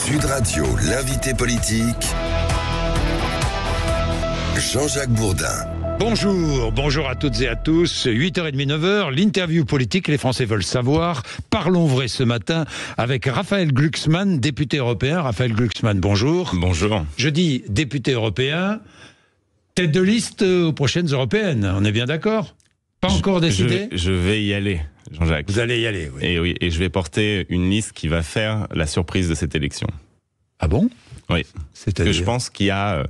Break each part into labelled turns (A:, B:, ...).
A: Sud Radio, l'invité politique, Jean-Jacques Bourdin.
B: Bonjour à toutes et à tous. 8h30, 9h, l'interview politique, les Français veulent savoir. Parlons vrai ce matin avec Raphaël Glucksmann, député européen. Raphaël Glucksmann, bonjour.
C: Bonjour.
B: Je dis député européen, tête de liste aux prochaines européennes, on est bien d'accord ? Pas encore décidé ?
C: Je vais y aller, Jean-Jacques.
B: Vous allez y aller, oui.
C: Et je vais porter une liste qui va faire la surprise de cette élection.
B: Ah bon ?
C: Oui.
B: C'est-à-dire
C: que je pense qu'il y a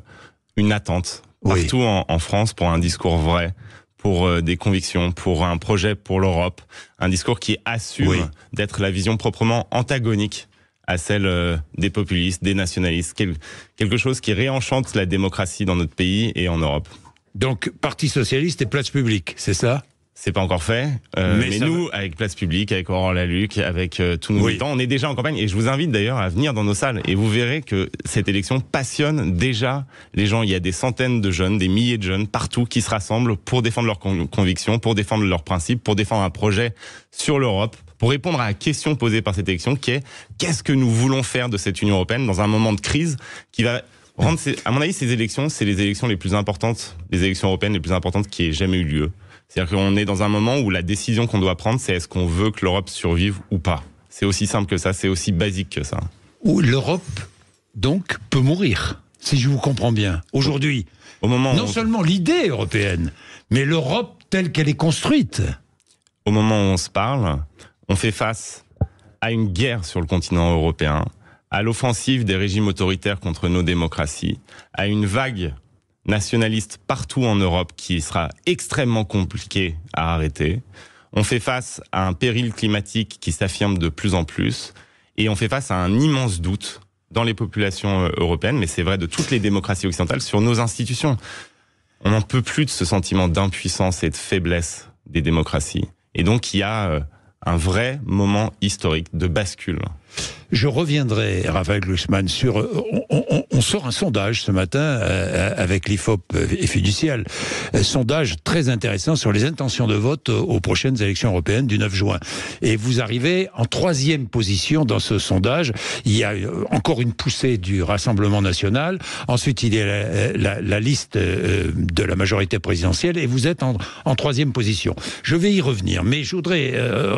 C: une attente partout en France pour un discours vrai, pour des convictions, pour un projet pour l'Europe, un discours qui assume d'être la vision proprement antagonique à celle des populistes, des nationalistes, quelque chose qui réenchante la démocratie dans notre pays et en Europe.
B: Donc, Parti Socialiste et Place Publique, c'est ça ?
C: C'est pas encore fait, mais nous, avec Place Publique, avec Aurore Lalucq, avec tous nos militants, on est déjà en campagne. Et je vous invite d'ailleurs à venir dans nos salles. Et vous verrez que cette élection passionne déjà les gens. Il y a des centaines de jeunes, des milliers de jeunes partout qui se rassemblent pour défendre leurs convictions, pour défendre leurs principes, pour défendre un projet sur l'Europe, pour répondre à la question posée par cette élection qui est qu'est-ce que nous voulons faire de cette Union européenne dans un moment de crise qui va rendre, à mon avis, ces élections, c'est les élections les plus importantes, les élections européennes les plus importantes qui aient jamais eu lieu. C'est-à-dire qu'on est dans un moment où la décision qu'on doit prendre, c'est est-ce qu'on veut que l'Europe survive ou pas. C'est aussi simple que ça, c'est aussi basique que ça.
B: Où l'Europe, donc, peut mourir, si je vous comprends bien. Aujourd'hui, non seulement l'idée européenne, mais l'Europe telle qu'elle est construite.
C: Au moment où on se parle, on fait face à une guerre sur le continent européen, à l'offensive des régimes autoritaires contre nos démocraties, à une vague nationaliste partout en Europe qui sera extrêmement compliqué à arrêter. On fait face à un péril climatique qui s'affirme de plus en plus et on fait face à un immense doute dans les populations européennes, mais c'est vrai de toutes les démocraties occidentales, sur nos institutions. On n'en peut plus de ce sentiment d'impuissance et de faiblesse des démocraties. Et donc il y a un vrai moment historique de bascule.
B: Je reviendrai, Raphaël Glucksmann, sur... On sort un sondage ce matin avec l'IFOP et Fiducial. Sondage très intéressant sur les intentions de vote aux prochaines élections européennes du 9 juin. Et vous arrivez en 3e position dans ce sondage. Il y a encore une poussée du Rassemblement national. Ensuite, il y a la liste de la majorité présidentielle. Et vous êtes en 3e position. Je vais y revenir. Mais je voudrais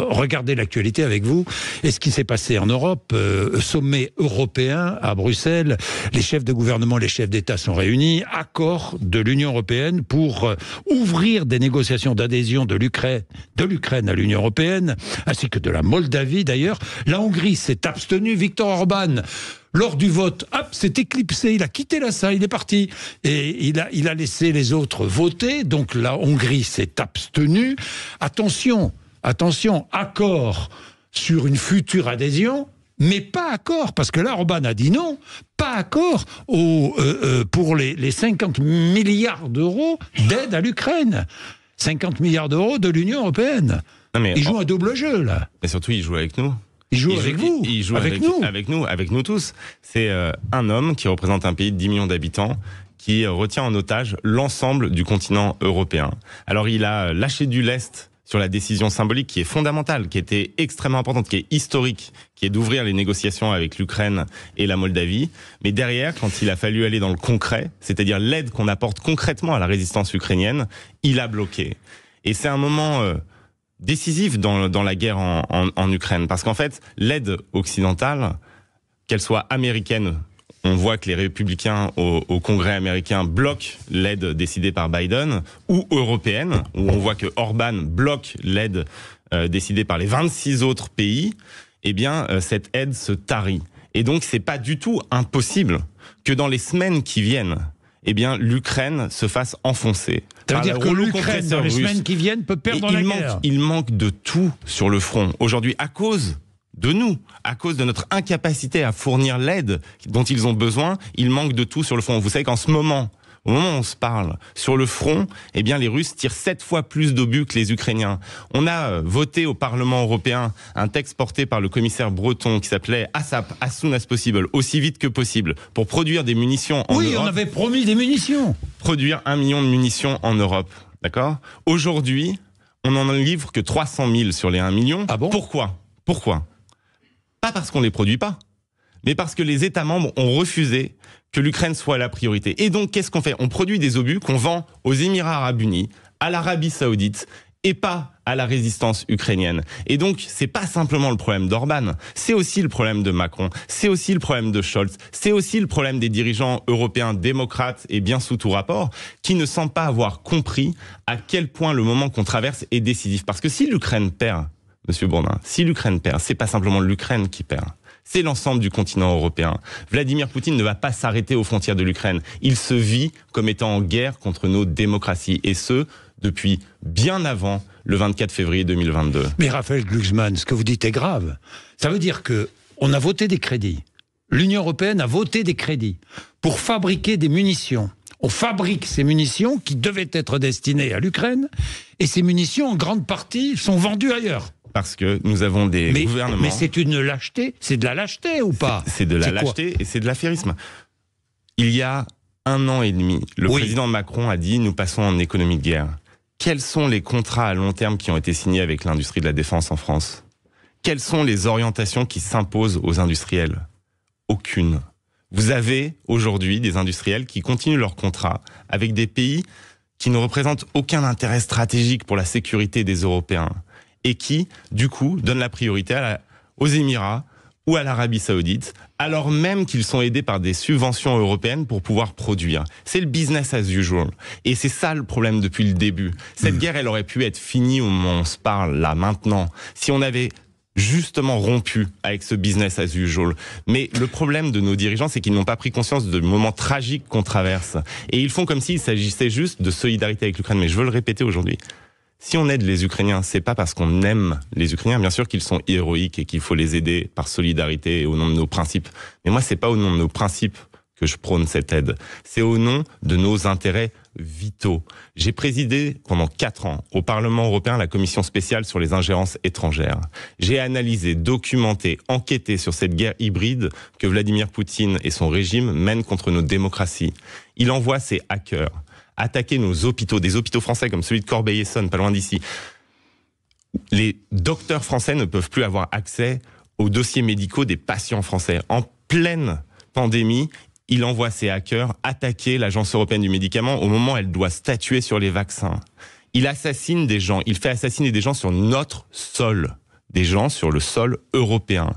B: regarder l'actualité avec vous. Et ce qui s'est passé en Europe, sommet européen à Bruxelles, les chefs de gouvernement, les chefs d'État sont réunis, accord de l'Union européenne pour ouvrir des négociations d'adhésion de l'Ukraine à l'Union européenne, ainsi que de la Moldavie d'ailleurs. La Hongrie s'est abstenue, Viktor Orban, lors du vote, s'est éclipsé, il a quitté la salle, il est parti, et il a laissé les autres voter, donc la Hongrie s'est abstenue. Attention, accord sur une future adhésion, mais pas accord, parce que là, Orban a dit non, pas accord pour les 50 milliards d'euros d'aide à l'Ukraine. 50 milliards d'euros de l'Union européenne. Il joue un double jeu, là.
C: Mais surtout, il joue avec nous.
B: Il joue avec vous.
C: Il joue avec nous tous. C'est un homme qui représente un pays de 10 millions d'habitants, qui retient en otage l'ensemble du continent européen. Alors, il a lâché du lest sur la décision symbolique qui est fondamentale, qui était extrêmement importante, qui est historique, qui est d'ouvrir les négociations avec l'Ukraine et la Moldavie. Mais derrière, quand il a fallu aller dans le concret, c'est-à-dire l'aide qu'on apporte concrètement à la résistance ukrainienne, il a bloqué. Et c'est un moment décisif dans la guerre en Ukraine, parce qu'en fait, l'aide occidentale, qu'elle soit américaine, on voit que les républicains au Congrès américain bloquent l'aide décidée par Biden, ou européenne, où on voit que Orban bloque l'aide décidée par les 26 autres pays, eh bien, cette aide se tarit. Et donc, c'est pas du tout impossible que dans les semaines qui viennent, eh bien, l'Ukraine se fasse enfoncer.
B: Ça veut dire que l'Ukraine, dans les semaines qui viennent, peut perdre la guerre.
C: Il manque de tout sur le front. Aujourd'hui, à cause de nous, à cause de notre incapacité à fournir l'aide dont ils ont besoin, il manque de tout sur le front. Vous savez qu'en ce moment, au moment où on se parle, sur le front, eh bien, les Russes tirent 7 fois plus d'obus que les Ukrainiens. On a voté au Parlement européen un texte porté par le commissaire breton qui s'appelait ASAP, As Soon As Possible, aussi vite que possible, pour produire des munitions en Europe.
B: Oui, on avait promis des munitions.
C: Produire 1 million de munitions en Europe, d'accord ? Aujourd'hui, on n'en livre que 300 000 sur les 1 million.
B: Ah bon ?
C: Pourquoi ? Pas parce qu'on les produit pas. mais parce que les États membres ont refusé que l'Ukraine soit la priorité. Et donc, qu'est-ce qu'on fait ? On produit des obus qu'on vend aux Émirats arabes unis, à l'Arabie saoudite, et pas à la résistance ukrainienne. Et donc, c'est pas simplement le problème d'Orban, c'est aussi le problème de Macron, c'est aussi le problème de Scholz, c'est aussi le problème des dirigeants européens démocrates et bien sous tout rapport, qui ne semblent pas avoir compris à quel point le moment qu'on traverse est décisif. Parce que si l'Ukraine perd, Monsieur Bourdin, si l'Ukraine perd, c'est pas simplement l'Ukraine qui perd. C'est l'ensemble du continent européen. Vladimir Poutine ne va pas s'arrêter aux frontières de l'Ukraine. Il se vit comme étant en guerre contre nos démocraties. Et ce, depuis bien avant le 24 février 2022.
B: Mais Raphaël Glucksmann, ce que vous dites est grave. Ça veut dire qu'on a voté des crédits. L'Union européenne a voté des crédits pour fabriquer des munitions. On fabrique ces munitions qui devaient être destinées à l'Ukraine. Et ces munitions, en grande partie, sont vendues ailleurs.
C: Parce que nous avons des gouvernements...
B: Mais c'est une lâcheté. C'est de la lâcheté ou pas ?
C: C'est de la lâcheté et c'est de l'affairisme. Il y a 1 an et demi, le président Macron a dit « Nous passons en économie de guerre ». Quels sont les contrats à long terme qui ont été signés avec l'industrie de la défense en France ? Quelles sont les orientations qui s'imposent aux industriels ? Aucune. Vous avez aujourd'hui des industriels qui continuent leurs contrats avec des pays qui ne représentent aucun intérêt stratégique pour la sécurité des Européens et qui, du coup, donnent la priorité aux Émirats ou à l'Arabie saoudite, alors même qu'ils sont aidés par des subventions européennes pour pouvoir produire. C'est le business as usual. Et c'est ça le problème depuis le début. Cette guerre, elle aurait pu être finie au moment où on se parle, là, maintenant, si on avait justement rompu avec ce business as usual. Mais le problème de nos dirigeants, c'est qu'ils n'ont pas pris conscience du moment tragique qu'on traverse. Et ils font comme s'il s'agissait juste de solidarité avec l'Ukraine. Mais je veux le répéter aujourd'hui. Si on aide les Ukrainiens, c'est pas parce qu'on aime les Ukrainiens. Bien sûr qu'ils sont héroïques et qu'il faut les aider par solidarité et au nom de nos principes. Mais moi, c'est pas au nom de nos principes que je prône cette aide. C'est au nom de nos intérêts vitaux. J'ai présidé pendant 4 ans au Parlement européen la commission spéciale sur les ingérences étrangères. J'ai analysé, documenté, enquêté sur cette guerre hybride que Vladimir Poutine et son régime mènent contre nos démocraties. Il envoie ses hackers attaquer nos hôpitaux, des hôpitaux français comme celui de Corbeil-Essonnes, pas loin d'ici. Les docteurs français ne peuvent plus avoir accès aux dossiers médicaux des patients français. En pleine pandémie, il envoie ses hackers attaquer l'Agence européenne du médicament au moment où elle doit statuer sur les vaccins. Il assassine des gens, il fait assassiner des gens sur notre sol, des gens sur le sol européen.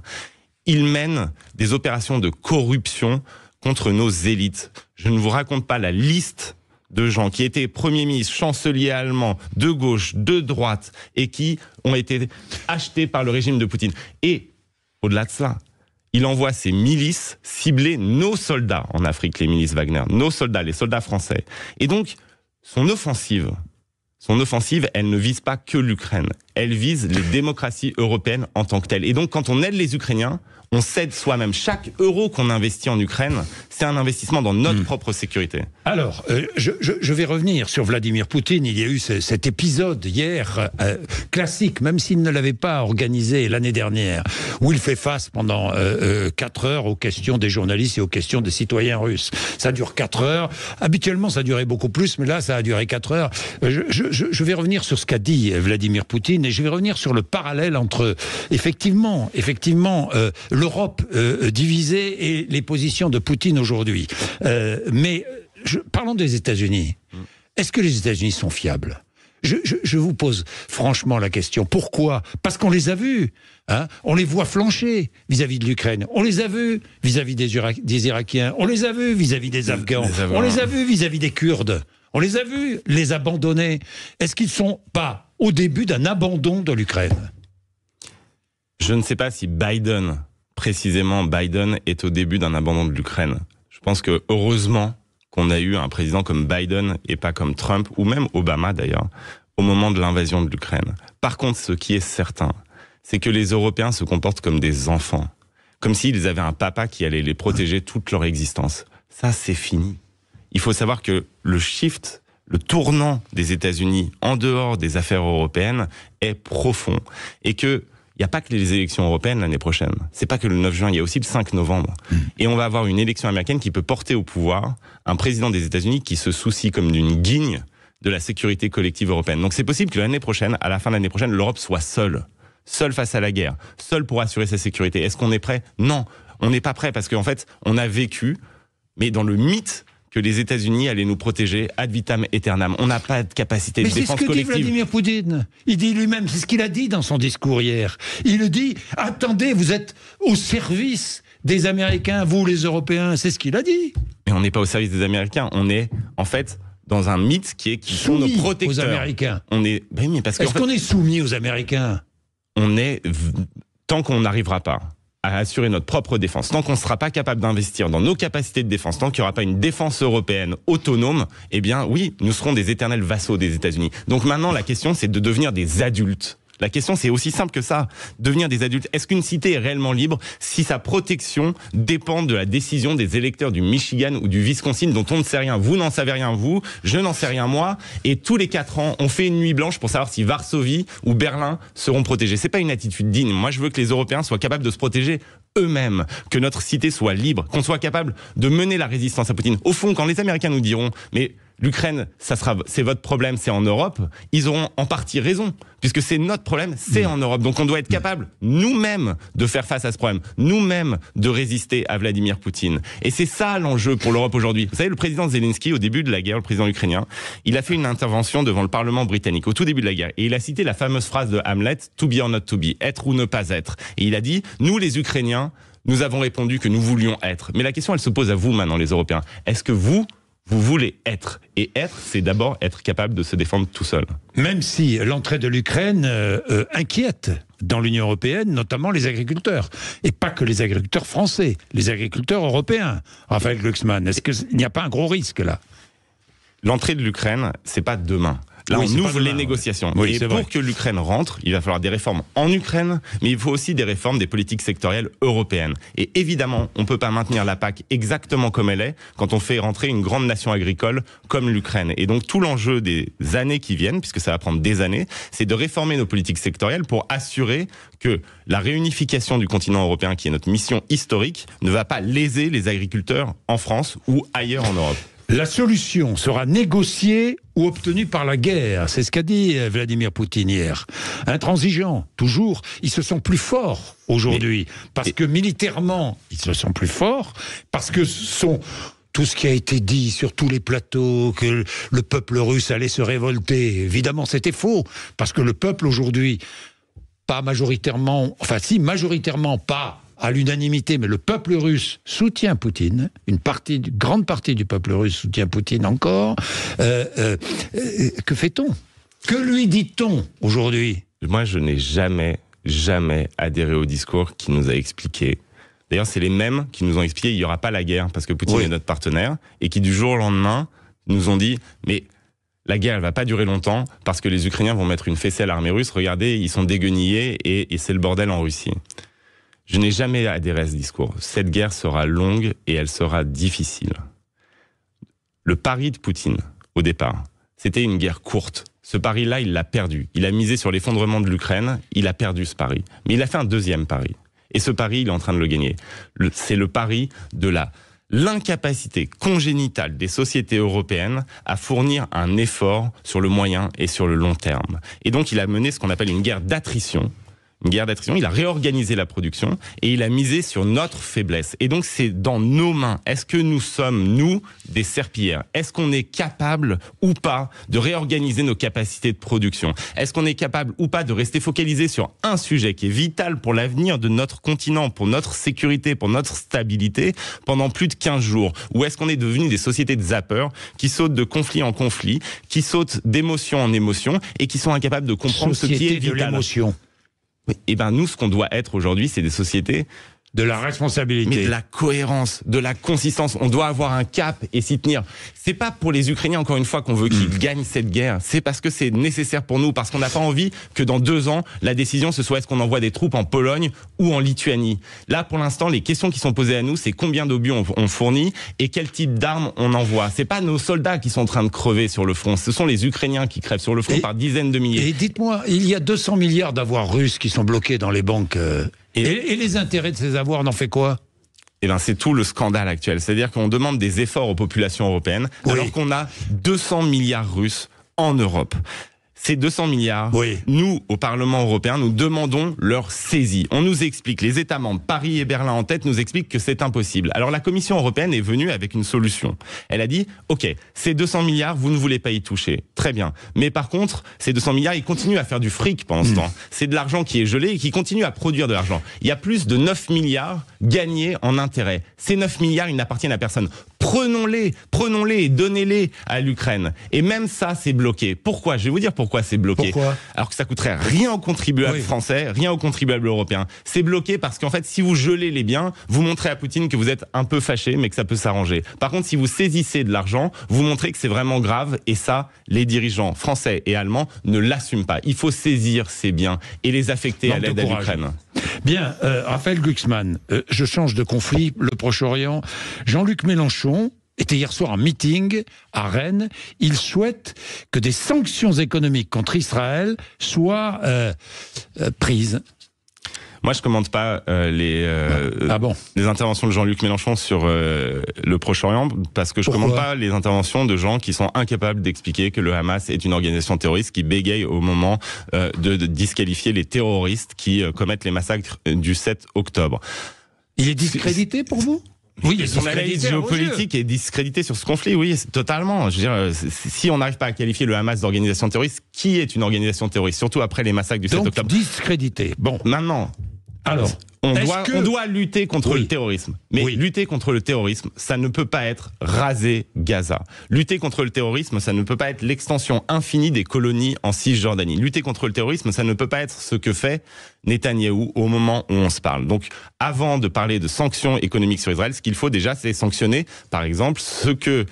C: Il mène des opérations de corruption contre nos élites. Je ne vous raconte pas la liste de gens qui étaient premiers ministres, chanceliers allemands, de gauche, de droite, et qui ont été achetés par le régime de Poutine. Et, au-delà de cela, il envoie ses milices cibler nos soldats en Afrique, les milices Wagner, nos soldats, les soldats français. Et donc, son offensive, elle ne vise pas que l'Ukraine, elle vise les démocraties européennes en tant que telles. Et donc, quand on aide les Ukrainiens, on cède soi-même. Chaque euro qu'on investit en Ukraine, c'est un investissement dans notre propre sécurité.
B: Alors, je vais revenir sur Vladimir Poutine. Il y a eu cet épisode hier, classique, même s'il ne l'avait pas organisé l'année dernière, où il fait face pendant 4 heures aux questions des journalistes et aux questions des citoyens russes. Ça dure 4 heures. Habituellement, ça durait beaucoup plus, mais là, ça a duré 4 heures. Je vais revenir sur ce qu'a dit Vladimir Poutine, et je vais revenir sur le parallèle entre, effectivement, l'Europe divisée et les positions de Poutine aujourd'hui. Mais parlons des États-Unis. Est-ce que les États-Unis sont fiables ? Je vous pose franchement la question. Pourquoi ? Parce qu'on les a vus. Hein, on les voit flancher vis-à-vis de l'Ukraine. On les a vus vis-à-vis des Irakiens. On les a vus vis-à-vis des Afghans. On les a vus vis-à-vis des Kurdes. On les a vus les abandonner. Est-ce qu'ils ne sont pas au début d'un abandon de l'Ukraine ?
C: Je ne sais pas si précisément Biden est au début d'un abandon de l'Ukraine. Je pense que heureusement qu'on a eu un président comme Biden et pas comme Trump, ou même Obama d'ailleurs, au moment de l'invasion de l'Ukraine. Par contre, ce qui est certain, c'est que les Européens se comportent comme des enfants, comme s'ils avaient un papa qui allait les protéger toute leur existence. Ça, c'est fini. Il faut savoir que le tournant des États-Unis en dehors des affaires européennes est profond, et que il n'y a pas que les élections européennes l'année prochaine. C'est pas que le 9 juin, il y a aussi le 5 novembre. Et on va avoir une élection américaine qui peut porter au pouvoir un président des États-Unis qui se soucie comme d'une guigne de la sécurité collective européenne. Donc c'est possible que l'année prochaine, à la fin de l'année prochaine, l'Europe soit seule face à la guerre, seule pour assurer sa sécurité. Est-ce qu'on est prêt ? Non. On n'est pas prêt parce qu'en fait, on a vécu, mais dans le mythe que les États-Unis allaient nous protéger ad vitam aeternam. On n'a pas de capacité de défense collective.
B: Mais c'est ce que dit Vladimir Poutine. Il dit lui-même, c'est ce qu'il a dit dans son discours hier. Il dit, attendez, vous êtes au service des Américains, vous les Européens. C'est ce qu'il a dit.
C: Mais on n'est pas au service des Américains. On est, en fait, dans un mythe qui sont nos protecteurs.
B: Aux Américains.
C: On est, ben mais parce
B: Est-ce qu'on est soumis aux Américains?
C: On est, tant qu'on n'arrivera pas à assurer notre propre défense, tant qu'on ne sera pas capable d'investir dans nos capacités de défense, tant qu'il n'y aura pas une défense européenne autonome, eh bien oui, nous serons des éternels vassaux des États-Unis. Donc maintenant, la question, c'est de devenir des adultes. La question, c'est aussi simple que ça. Devenir des adultes. Est-ce qu'une cité est réellement libre si sa protection dépend de la décision des électeurs du Michigan ou du Wisconsin dont on ne sait rien? Vous n'en savez rien, vous. Je n'en sais rien, moi. Et tous les 4 ans, on fait une nuit blanche pour savoir si Varsovie ou Berlin seront protégés. C'est pas une attitude digne. Moi, je veux que les Européens soient capables de se protéger eux-mêmes, que notre cité soit libre, qu'on soit capable de mener la résistance à Poutine. Au fond, quand les Américains nous diront « mais l'Ukraine, c'est votre problème, c'est en Europe », ils auront en partie raison, puisque c'est notre problème, c'est en Europe. Donc on doit être capable, nous-mêmes, de faire face à ce problème, nous-mêmes, de résister à Vladimir Poutine. Et c'est ça l'enjeu pour l'Europe aujourd'hui. Vous savez, le président Zelensky, au début de la guerre, le président ukrainien, il a fait une intervention devant le Parlement britannique, au tout début de la guerre, et il a cité la fameuse phrase de Hamlet, « to be or not to be », être ou ne pas être. Et il a dit, nous les Ukrainiens, nous avons répondu que nous voulions être. Mais la question, elle se pose à vous maintenant, les Européens. Est-ce que vous voulez être? Et être, c'est d'abord être capable de se défendre tout seul.
B: Même si l'entrée de l'Ukraine inquiète dans l'Union européenne, notamment les agriculteurs. Et pas que les agriculteurs français, les agriculteurs européens. Raphaël Glucksmann, est-ce qu'il n'y a pas un gros risque là?
C: L'entrée de l'Ukraine, c'est pas demain. Là, oui, on ouvre les négociations. Oui, et pour que l'Ukraine rentre, il va falloir des réformes en Ukraine, mais il faut aussi des réformes des politiques sectorielles européennes. Et évidemment, on ne peut pas maintenir la PAC exactement comme elle est quand on fait rentrer une grande nation agricole comme l'Ukraine. Et donc, tout l'enjeu des années qui viennent, puisque ça va prendre des années, c'est de réformer nos politiques sectorielles pour assurer que la réunification du continent européen, qui est notre mission historique, ne va pas léser les agriculteurs en France ou ailleurs en Europe.
B: La solution sera négociée ou obtenue par la guerre. C'est ce qu'a dit Vladimir Poutine hier. Intransigeant, toujours. Ils se sont plus forts aujourd'hui. Parce que militairement, ils se sont plus forts. Parce que tout ce qui a été dit sur tous les plateaux, que le peuple russe allait se révolter, évidemment, c'était faux. Parce que le peuple aujourd'hui, pas majoritairement, enfin si, majoritairement pas à l'unanimité, mais le peuple russe soutient Poutine, une grande partie du peuple russe soutient Poutine encore. Que fait-on? Que lui dit-on aujourd'hui?
C: Moi, je n'ai jamais adhéré au discours qui nous a expliqué. D'ailleurs, c'est les mêmes qui nous ont expliqué qu'il n'y aura pas la guerre parce que Poutine est notre partenaire, et qui du jour au lendemain nous ont dit mais la guerre, elle va pas durer longtemps parce que les Ukrainiens vont mettre une fessée à l'armée russe. Regardez, ils sont déguenillés et c'est le bordel en Russie. Je n'ai jamais adhéré à ce discours. Cette guerre sera longue et elle sera difficile. Le pari de Poutine, au départ, c'était une guerre courte. Ce pari-là, il l'a perdu. Il a misé sur l'effondrement de l'Ukraine, il a perdu ce pari. Mais il a fait un deuxième pari. Et ce pari, il est en train de le gagner. C'est le pari de l'incapacité congénitale des sociétés européennes à fournir un effort sur le moyen et sur le long terme. Et donc, il a mené ce qu'on appelle une guerre d'attrition. Il a réorganisé la production et il a misé sur notre faiblesse. Et donc c'est dans nos mains. Est-ce que nous sommes, nous, des serpillères? Est-ce qu'on est capable ou pas de réorganiser nos capacités de production? Est-ce qu'on est capable ou pas de rester focalisé sur un sujet qui est vital pour l'avenir de notre continent, pour notre sécurité, pour notre stabilité pendant plus de 15 jours? Ou est-ce qu'on est devenu des sociétés de zappeurs qui sautent de conflit en conflit, qui sautent d'émotion en émotion et qui sont incapables de comprendre ce qui est vital?
B: De l'émotion.
C: Eh ben nous, ce qu'on doit être aujourd'hui, c'est des sociétés
B: de la responsabilité,
C: mais de la cohérence, de la consistance. On doit avoir un cap et s'y tenir. C'est pas pour les Ukrainiens, encore une fois, qu'on veut qu'ils gagnent cette guerre. C'est parce que c'est nécessaire pour nous, parce qu'on n'a pas envie que dans 2 ans, la décision ce soit est-ce qu'on envoie des troupes en Pologne ou en Lituanie. Là, pour l'instant, les questions qui sont posées à nous, c'est combien d'obus on fournit et quel type d'armes on envoie. C'est pas nos soldats qui sont en train de crever sur le front. Ce sont les Ukrainiens qui crèvent sur le front par dizaines de milliers.
B: Et dites-moi, il y a 200 milliards d'avoirs russes qui sont bloqués dans les banques. Et les intérêts de ces avoirs, on en fait quoi?
C: Eh ben, c'est tout le scandale actuel. C'est-à-dire qu'on demande des efforts aux populations européennes, alors qu'on a 200 milliards russes en Europe. Ces 200 milliards, nous, au Parlement européen, nous demandons leur saisie. On nous explique, les États membres, Paris et Berlin en tête, nous expliquent que c'est impossible. Alors la Commission européenne est venue avec une solution. Elle a dit, OK, ces 200 milliards, vous ne voulez pas y toucher. Très bien. Mais par contre, ces 200 milliards, ils continuent à faire du fric pendant ce temps. C'est de l'argent qui est gelé et qui continue à produire de l'argent. Il y a plus de 9 milliards gagnés en intérêts. Ces 9 milliards, ils n'appartiennent à personne. Prenons-les et donnez-les à l'Ukraine. Et même ça, c'est bloqué. Pourquoi ? Je vais vous dire pourquoi c'est bloqué.
B: Pourquoi ?
C: Alors que ça coûterait rien aux contribuables français, rien aux contribuables européens. C'est bloqué parce qu'en fait, si vous gelez les biens, vous montrez à Poutine que vous êtes un peu fâché, mais que ça peut s'arranger. Par contre, si vous saisissez de l'argent, vous montrez que c'est vraiment grave. Et ça, les dirigeants français et allemands ne l'assument pas. Il faut saisir ces biens et les affecter à l'aide à l'Ukraine.
B: Bien, Raphaël Glucksmann, je change de conflit, le Proche-Orient. Jean-Luc Mélenchon était hier soir en meeting à Rennes. Il souhaite que des sanctions économiques contre Israël soient prises.
C: Moi, je commente pas les interventions de Jean-Luc Mélenchon sur le Proche-Orient parce que je commente pas les interventions de gens qui sont incapables d'expliquer que le Hamas est une organisation terroriste qui bégaye au moment de disqualifier les terroristes qui commettent les massacres du 7 octobre.
B: Il est discrédité pour vous ?
C: Oui, son analyse géopolitique est discréditée sur ce conflit, oui, totalement. Je veux dire, si on n'arrive pas à qualifier le Hamas d'organisation terroriste, qui est une organisation terroriste, surtout après les massacres du 7 octobre ?
B: Donc discrédité. Bon.
C: Maintenant, alors, on doit lutter contre le terrorisme. Mais lutter contre le terrorisme, ça ne peut pas être raser Gaza. Lutter contre le terrorisme, ça ne peut pas être l'extension infinie des colonies en Cisjordanie. Lutter contre le terrorisme, ça ne peut pas être ce que fait Netanyahou au moment où on se parle. Donc, avant de parler de sanctions économiques sur Israël, ce qu'il faut déjà, c'est sanctionner, par exemple, ce que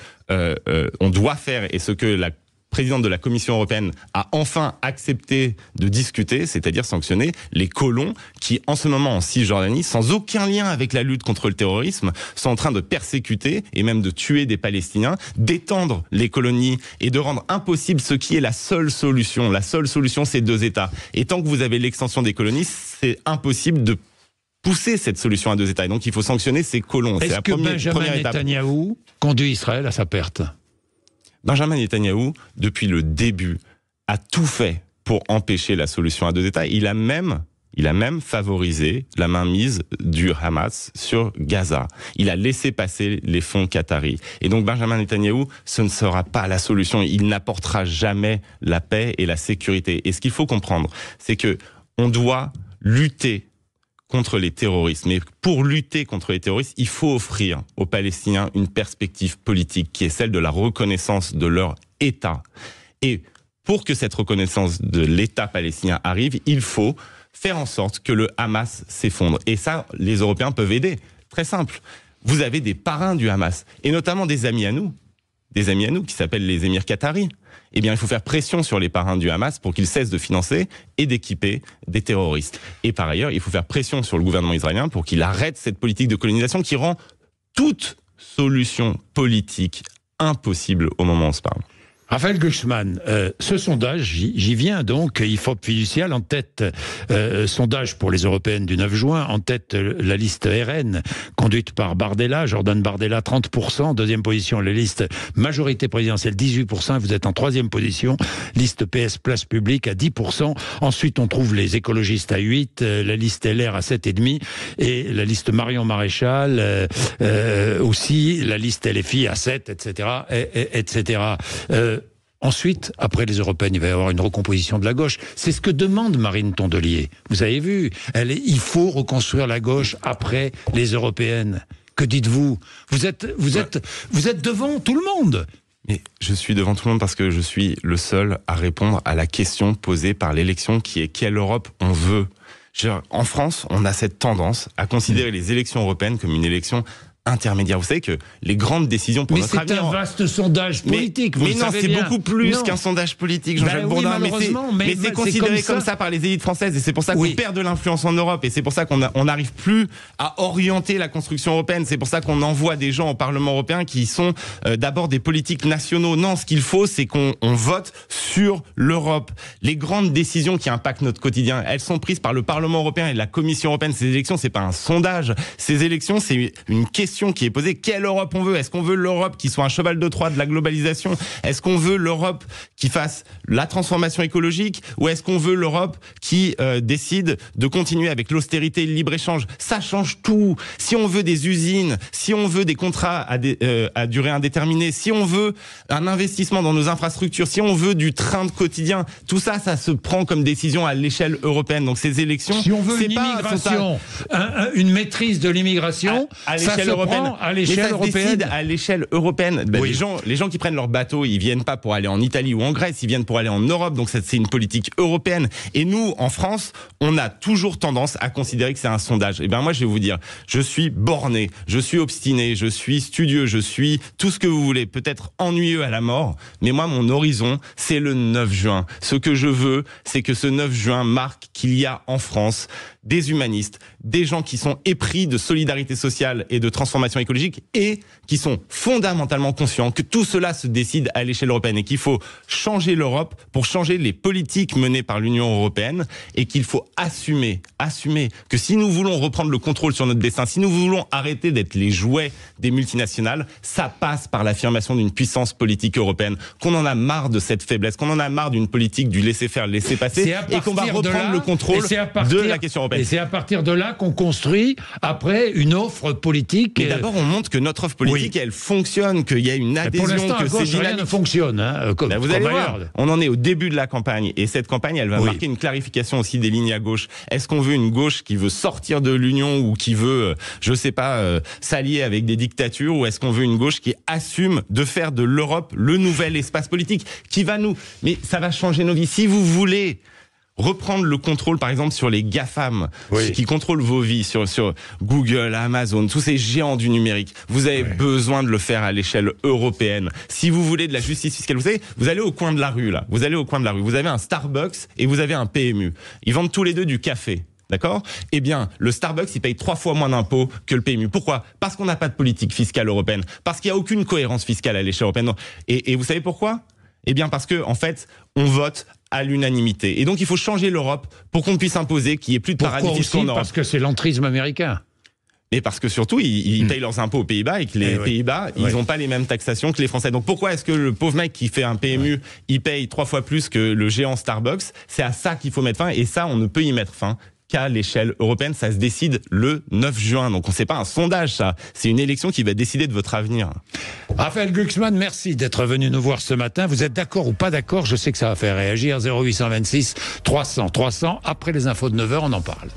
C: on doit faire et ce que la présidente de la Commission européenne a enfin accepté de discuter, c'est-à-dire sanctionner les colons qui, en ce moment en Cisjordanie, sans aucun lien avec la lutte contre le terrorisme, sont en train de persécuter et même de tuer des Palestiniens, d'étendre les colonies et de rendre impossible ce qui est la seule solution. La seule solution, c'est 2 États. Et tant que vous avez l'extension des colonies, c'est impossible de pousser cette solution à 2 États. Et donc, il faut sanctionner ces colons.
B: Est-ce que Benjamin Netanyahou conduit Israël à sa perte ?
C: Benjamin Netanyahou, depuis le début, a tout fait pour empêcher la solution à 2 États. Il a même favorisé la mainmise du Hamas sur Gaza. Il a laissé passer les fonds qataris. Et donc Benjamin Netanyahou, ce ne sera pas la solution. Il n'apportera jamais la paix et la sécurité. Et ce qu'il faut comprendre, c'est que on doit lutter contre les terroristes. Mais pour lutter contre les terroristes, il faut offrir aux Palestiniens une perspective politique qui est celle de la reconnaissance de leur État. Et pour que cette reconnaissance de l'État palestinien arrive, il faut faire en sorte que le Hamas s'effondre. Et ça, les Européens peuvent aider. Très simple. Vous avez des parrains du Hamas, et notamment des amis à nous qui s'appellent les émirs qataris. Eh bien, il faut faire pression sur les parrains du Hamas pour qu'ils cessent de financer et d'équiper des terroristes. Et par ailleurs, il faut faire pression sur le gouvernement israélien pour qu'il arrête cette politique de colonisation qui rend toute solution politique impossible au moment où on se parle.
B: Raphaël Glucksmann, ce sondage, j'y viens donc, IFOP Fiducial en tête, sondage pour les européennes du 9 juin, en tête la liste RN, conduite par Bardella, Jordan Bardella, 30%, deuxième position la liste majorité présidentielle, 18%, vous êtes en troisième position, liste PS Place Publique à 10%, ensuite on trouve les écologistes à 8%, la liste LR à 7,5%, et la liste Marion Maréchal, aussi, la liste LFI à 7%, etc., etc. Ensuite, après les européennes, il va y avoir une recomposition de la gauche. C'est ce que demande Marine Tondelier. Vous avez vu, il faut reconstruire la gauche après les européennes. Que dites-vous ? Vous êtes devant tout le monde.
C: Mais je suis devant tout le monde parce que je suis le seul à répondre à la question posée par l'élection qui est quelle Europe on veut. En France, on a cette tendance à considérer les élections européennes comme une élection intermédiaire. Vous savez que les grandes décisions pour notre avenir...
B: Mais c'est un vaste sondage politique,
C: mais non, c'est beaucoup plus qu'un sondage politique, Jean-Jacques Bourdin. Mais c'est considéré comme ça par les élites françaises et c'est pour ça qu'on perd de l'influence en Europe et c'est pour ça qu'on n'arrive plus à orienter la construction européenne. C'est pour ça qu'on envoie des gens au Parlement européen qui sont d'abord des politiques nationaux. Non, ce qu'il faut, c'est qu'on vote sur l'Europe. Les grandes décisions qui impactent notre quotidien, elles sont prises par le Parlement européen et la Commission européenne. Ces élections, c'est pas un sondage. Ces élections, c'est une question question qui est posée. Quelle Europe on veut? Est-ce qu'on veut l'Europe qui soit un cheval de Troie de la globalisation? Est-ce qu'on veut l'Europe qui fasse la transformation écologique? Ou est-ce qu'on veut l'Europe qui décide de continuer avec l'austérité et le libre-échange? Ça change tout. Si on veut des usines, si on veut des contrats à durée indéterminée, si on veut un investissement dans nos infrastructures, si on veut du train de quotidien, tout ça, ça se prend comme décision à l'échelle européenne. Donc ces élections,
B: si on veut une immigration, une maîtrise de l'immigration,
C: à
B: ça
C: l'échelle
B: se
C: européenne,
B: prend à l'échelle européenne.
C: À l'échelle européenne, oui. Les gens qui prennent leur bateau, ils viennent pas pour aller en Italie ou en Grèce, ils viennent pour aller en Europe. Donc c'est une politique européenne. Et nous, en France, on a toujours tendance à considérer que c'est un sondage. Et ben moi, je vais vous dire, je suis borné, je suis obstiné, je suis studieux, je suis tout ce que vous voulez, peut-être ennuyeux à la mort, mais moi, mon horizon, c'est le 9 juin. Ce que je veux, c'est que ce 9 juin marque qu'il y a en France des humanistes, des gens qui sont épris de solidarité sociale et de transformation écologique et qui sont fondamentalement conscients que tout cela se décide à l'échelle européenne et qu'il faut changer l'Europe pour changer les politiques menées par l'Union européenne et qu'il faut assumer que si nous voulons reprendre le contrôle sur notre destin, si nous voulons arrêter d'être les jouets des multinationales, ça passe par l'affirmation d'une puissance politique européenne, qu'on en a marre de cette faiblesse, qu'on en a marre d'une politique du laisser-faire, laisser-passer et qu'on va reprendre le contrôle de la question européenne.
B: Et c'est à partir de là qu'on construit après une offre politique.
C: Mais d'abord, on montre que notre offre politique, elle fonctionne, qu'il y a une adhésion,
B: pour l'instant,
C: que c'est dynamique.
B: Rien ne fonctionne.
C: Vous allez voir, on en est au début de la campagne et cette campagne, elle va marquer une clarification aussi des lignes à gauche. Est-ce qu'on veut une gauche qui veut sortir de l'Union ou qui veut, je sais pas, s'allier avec des dictatures, ou est-ce qu'on veut une gauche qui assume de faire de l'Europe le nouvel espace politique qui va nous... Mais ça va changer nos vies. Si vous voulez reprendre le contrôle, par exemple, sur les GAFAM, qui contrôlent vos vies, sur Google, Amazon, tous ces géants du numérique. Vous avez besoin de le faire à l'échelle européenne. Si vous voulez de la justice fiscale, vous savez, vous allez au coin de la rue, là. Vous allez au coin de la rue. Vous avez un Starbucks et vous avez un PMU. Ils vendent tous les deux du café. D'accord? Eh bien, le Starbucks, il paye 3 fois moins d'impôts que le PMU. Pourquoi? Parce qu'on n'a pas de politique fiscale européenne. Parce qu'il n'y a aucune cohérence fiscale à l'échelle européenne. Et vous savez pourquoi? Eh bien, parce que, en fait, on vote à l'unanimité. Et donc, il faut changer l'Europe pour qu'on puisse imposer qu'il n'y ait plus de paradis fiscaux en Europe.
B: Parce que c'est l'entrisme américain.
C: Mais parce que surtout, ils payent leurs impôts aux Pays-Bas et que les Pays-Bas, ils n'ont pas les mêmes taxations que les Français. Donc pourquoi est-ce que le pauvre mec qui fait un PMU, il paye 3 fois plus que le géant Starbucks? C'est à ça qu'il faut mettre fin et ça, on ne peut y mettre fin qu'à l'échelle européenne. Ça se décide le 9 juin. Donc c'est pas un sondage, ça. C'est une élection qui va décider de votre avenir.
B: Raphaël Glucksmann, merci d'être venu nous voir ce matin. Vous êtes d'accord ou pas d'accord? Je sais que ça va faire réagir. 0826 300 300. Après les infos de 9h, on en parle.